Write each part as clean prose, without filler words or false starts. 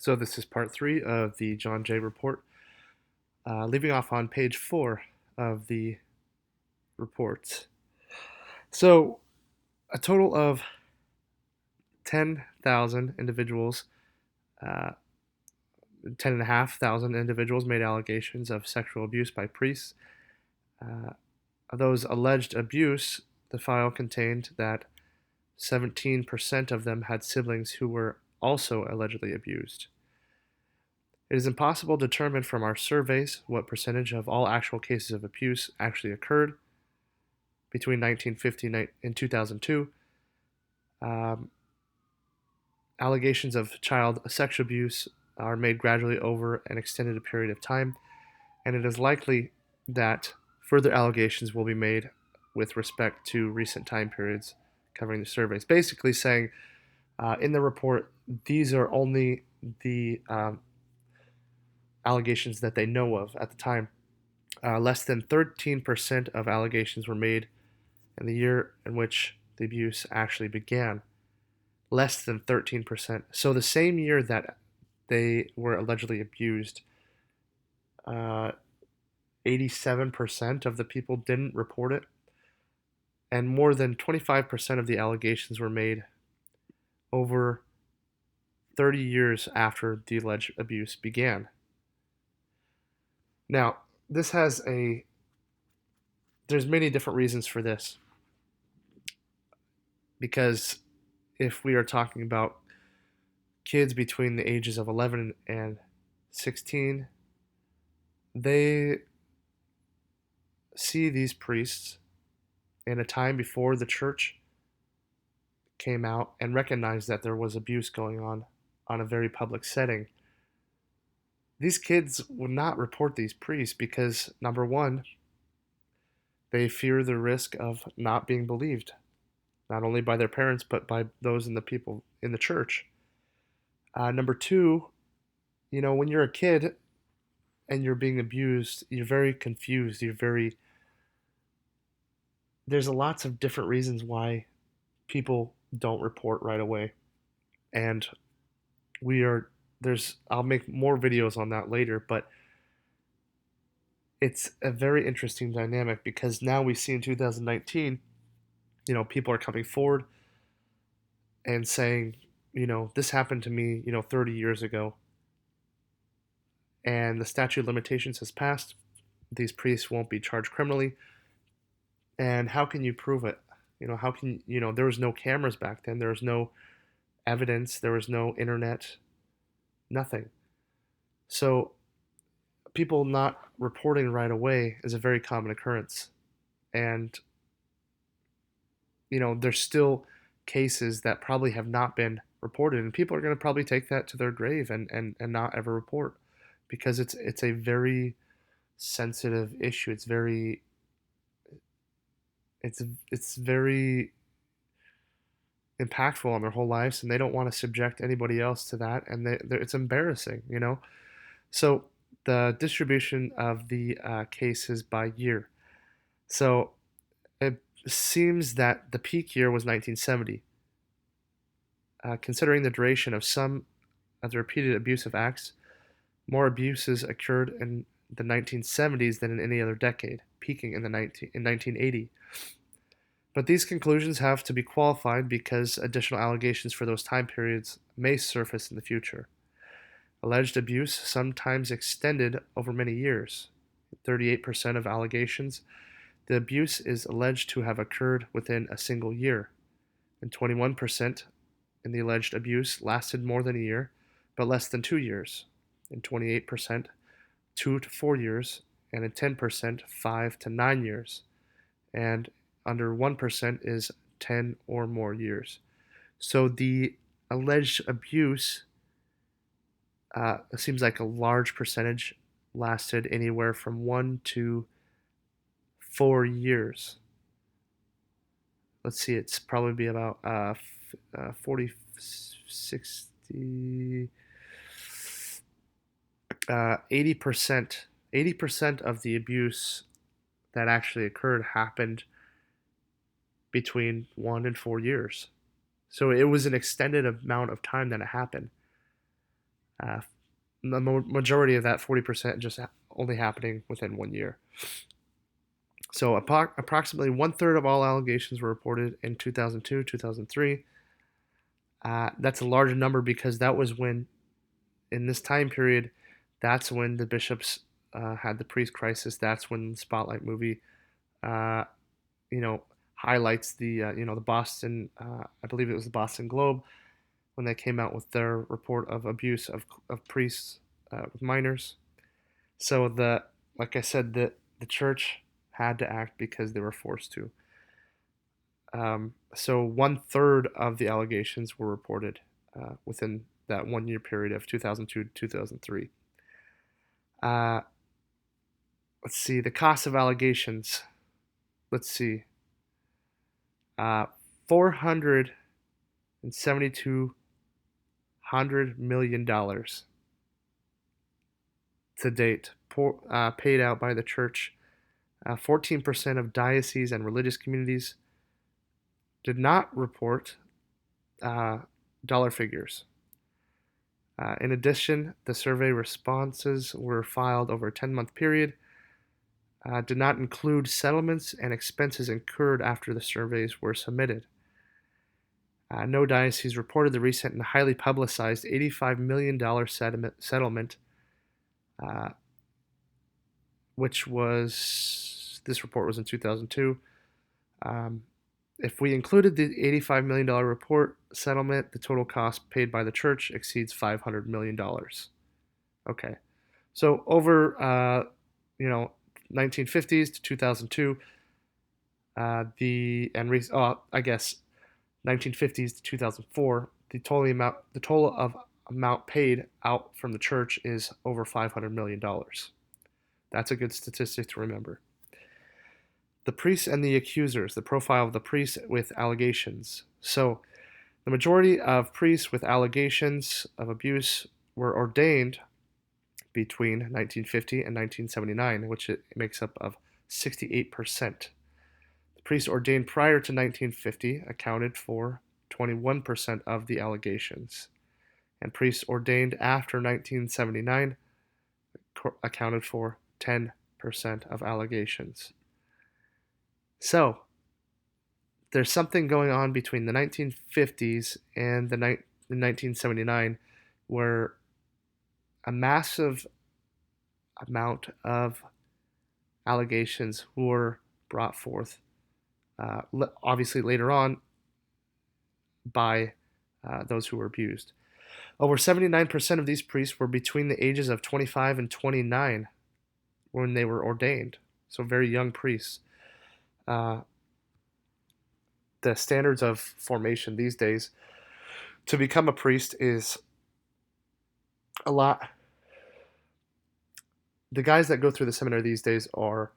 So this is part three of the John Jay report, leaving off on page four of the report. So a total of 10,000 individuals, uh, 10,500 individuals made allegations of sexual abuse by priests. Uh, of those alleged abuse, the file contained that 17% of them had siblings who were also allegedly abused. It is impossible to determine from our surveys what percentage of all actual cases of abuse actually occurred between 1950 and 2002. Um, Allegations of child sexual abuse are made gradually over an extended period of time, and it is likely that further allegations will be made with respect to recent time periods covering the surveys. Basically, saying in the report, these are only the allegations that they know of at the time. Less than 13% of allegations were made in the year in which the abuse actually began. Less than 13%. So the same year that they were allegedly abused, uh, 87% of the people didn't report it, and more than 25% of the allegations were made over 30 years after the alleged abuse began. Now, this has a there's many different reasons for this, because if we are talking about kids between the ages of 11 and 16, they see these priests in a time before the church came out and recognized that there was abuse going on a very public setting. These kids would not report these priests because, number one, they fear the risk of not being believed, not only by their parents, but by those in the people in the church. Number two, when you're a kid and you're being abused, you're very confused. There's lots of different reasons why people don't report right away. And we are, I'll make more videos on that later, but it's a very interesting dynamic because now we see in 2019, people are coming forward and saying, this happened to me, 30 years ago, and the statute of limitations has passed. These priests won't be charged criminally. And how can you prove it? How can, there was no cameras back then. There was no evidence. There was no internet, nothing. So people not reporting right away is a very common occurrence. And, there's still cases that probably have not been reported. And people are going to probably take that to their grave and not ever report because it's a very sensitive issue. It's very impactful on their whole lives, and they don't want to subject anybody else to that, and it's embarrassing. So the distribution of the cases by year. So it seems that the peak year was 1970. Considering the duration of some of the repeated abusive acts, more abuses occurred in the 1970s than in any other decade, peaking in 1980. But these conclusions have to be qualified because additional allegations for those time periods may surface in the future. Alleged abuse sometimes extended over many years. 38% of allegations, the abuse is alleged to have occurred within a single year, and 21% in the alleged abuse lasted more than a year, but less than 2 years, and 28% 2 to 4 years, and in 10% 5 to 9 years, and under 1% is 10 or more years. So the alleged abuse seems like a large percentage lasted anywhere from 1 to 4 years. Let's see, it's probably be about 40, 60, 80% of the abuse that actually occurred happened between 1 and 4 years. So it was an extended amount of time that it happened. Uh, the majority of that 40% just only happening within 1 year. So approximately one third of all allegations were reported in 2002, 2003. That's a large number because that was when, in this time period, that's when the bishops had the priest crisis. That's when the Spotlight movie, uh, you know, highlights the Boston, I believe it was the Boston Globe, when they came out with their report of abuse of priests with minors. So like I said, the church had to act because they were forced to. So one third of the allegations were reported within that 1 year period of 2002 to 2003. Uh, let's see, the cost of allegations. Let's see, $472 million to date, paid out by the church. 14% of dioceses and religious communities did not report uh, dollar figures. In addition, the survey responses were filed over a 10-month period, did not include settlements and expenses incurred after the surveys were submitted. No diocese reported the recent and highly publicized $85 million settlement, uh, this report was in 2002. If we included the $85 million report settlement, the total cost paid by the church exceeds $500 million. Okay. So over, 1950s to 2002, I guess 1950s to 2004, the total of amount paid out from the church is over $500 million. That's a good statistic to remember. The priests and the accusers, the profile of the priests with allegations. So, the majority of priests with allegations of abuse were ordained between 1950 and 1979, which it makes up of 68%. The priests ordained prior to 1950 accounted for 21% of the allegations, and priests ordained after 1979 accounted for 10% of allegations. So, there's something going on between the 1950s and the 1979 where a massive amount of allegations were brought forth, obviously later on by those who were abused. Over 79% of these priests were between the ages of 25 and 29 when they were ordained, so very young priests. The standards of formation these days to become a priest is a lot. The guys that go through the seminary these days are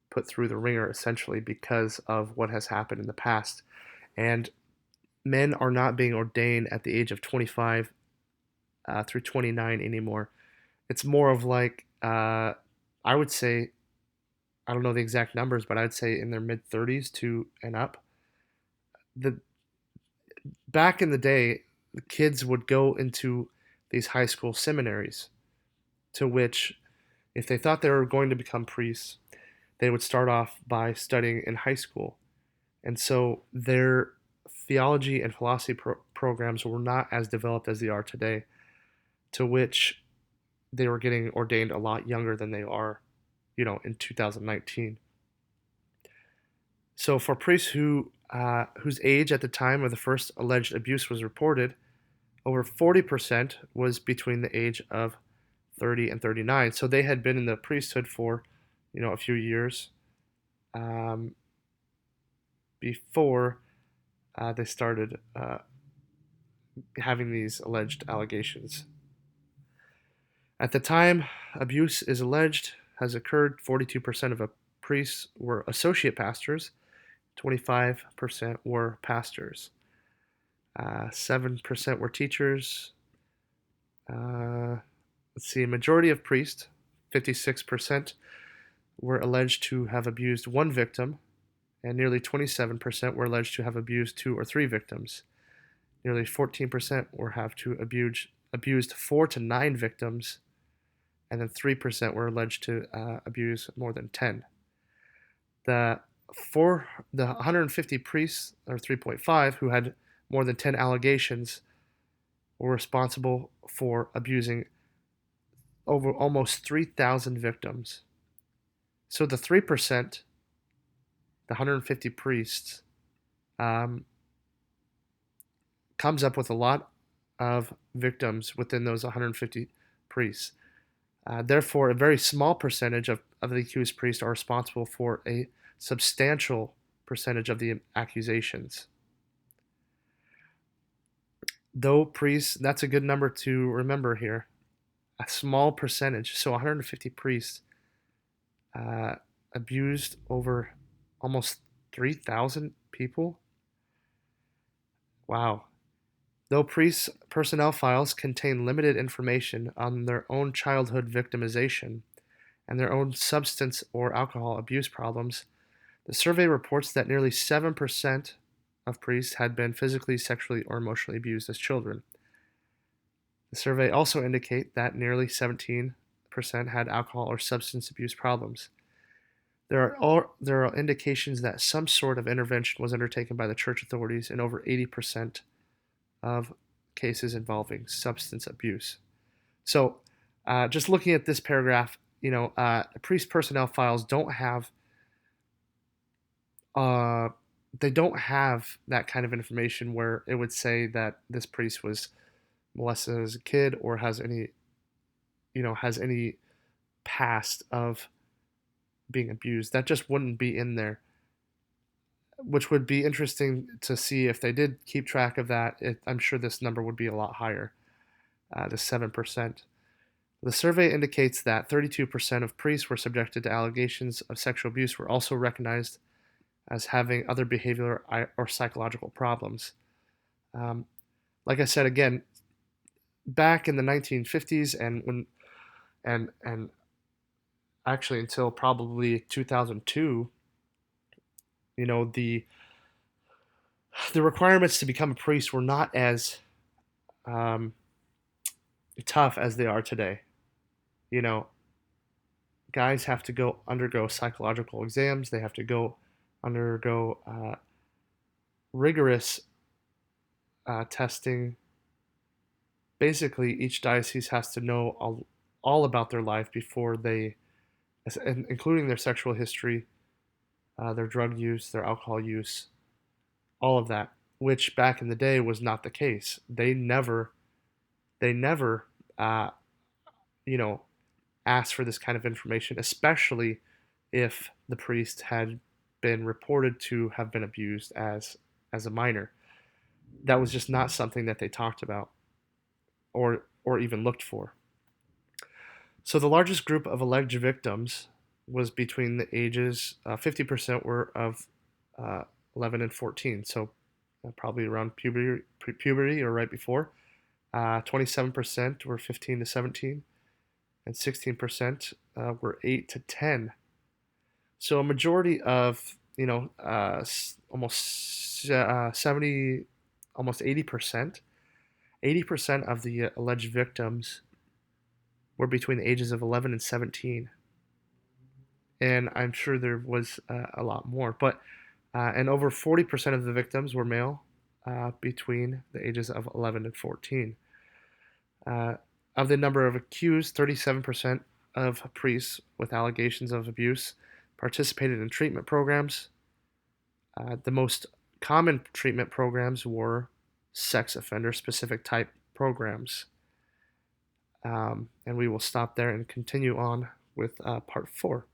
put through the ringer essentially because of what has happened in the past. And men are not being ordained at the age of 25 through 29 anymore. It's more of like, I would say, I don't know the exact numbers, but I'd say in their mid 30s to and up. The Back in the day, the kids would go into these high school seminaries, to which, if they thought they were going to become priests, they would start off by studying in high school. And so their theology and philosophy programs were not as developed as they are today, to which they were getting ordained a lot younger than they are, in 2019. So for priests whose age at the time of the first alleged abuse was reported, over 40% was between the age of 30 and 39. So they had been in the priesthood for, a few years before they started having these alleged allegations. At the time abuse is alleged has occurred, 42% of priests were associate pastors, 25% were pastors, 7% were teachers. Let's see, a majority of priests, 56%, were alleged to have abused one victim, and nearly 27% were alleged to have abused two or three victims. Nearly 14% were have to abused 4 to 9 victims, and then 3% were alleged to abuse more than 10. The 150 priests, or 3.5, who had more than 10 allegations, were responsible for abusing over almost 3,000 victims. So the 3%, the 150 priests, comes up with a lot of victims within those 150 priests. Therefore, a very small percentage of the accused priests are responsible for a substantial percentage of the accusations. Though priests, that's a good number to remember here. A small percentage, so 150 priests abused over almost 3,000 people. Wow. Though priests' personnel files contain limited information on their own childhood victimization and their own substance or alcohol abuse problems, the survey reports that nearly 7% of priests had been physically, sexually, or emotionally abused as children. The survey also indicates that nearly 17% had alcohol or substance abuse problems. There are indications that some sort of intervention was undertaken by the church authorities in over 80% of cases involving substance abuse. So, just looking at this paragraph, priest personnel files don't have they don't have that kind of information where it would say that this priest was molested as a kid or has any past of being abused. That just wouldn't be in there, which would be interesting to see if they did keep track of that. I'm sure this number would be a lot higher, the 7%. The survey indicates that 32% of priests were subjected to allegations of sexual abuse were also recognized as having other behavioral or psychological problems. Like I said again, back in the 1950s and actually until probably 2002, the requirements to become a priest were not as tough as they are today. Guys have to undergo psychological exams. They have to undergo rigorous testing. Basically, each diocese has to know all about their life before they, including their sexual history, their drug use, their alcohol use, all of that, which back in the day was not the case. They never, uh, asked for this kind of information, especially if the priest had been reported to have been abused as a minor. That was just not something that they talked about or even looked for. So the largest group of alleged victims was between the ages 50% were of 11 and 14, so probably around puberty or right before. 27% were 15 to 17, and 16% were 8 to 10. So a majority of almost 70, almost 80%, 80% of the alleged victims were between the ages of 11 and 17. And I'm sure there was a lot more, but and over 40% of the victims were male between the ages of 11 and 14. Of the number of accused, 37% of priests with allegations of abuse participated in treatment programs. The most common treatment programs were sex offender specific type programs. And we will stop there and continue on with part 4.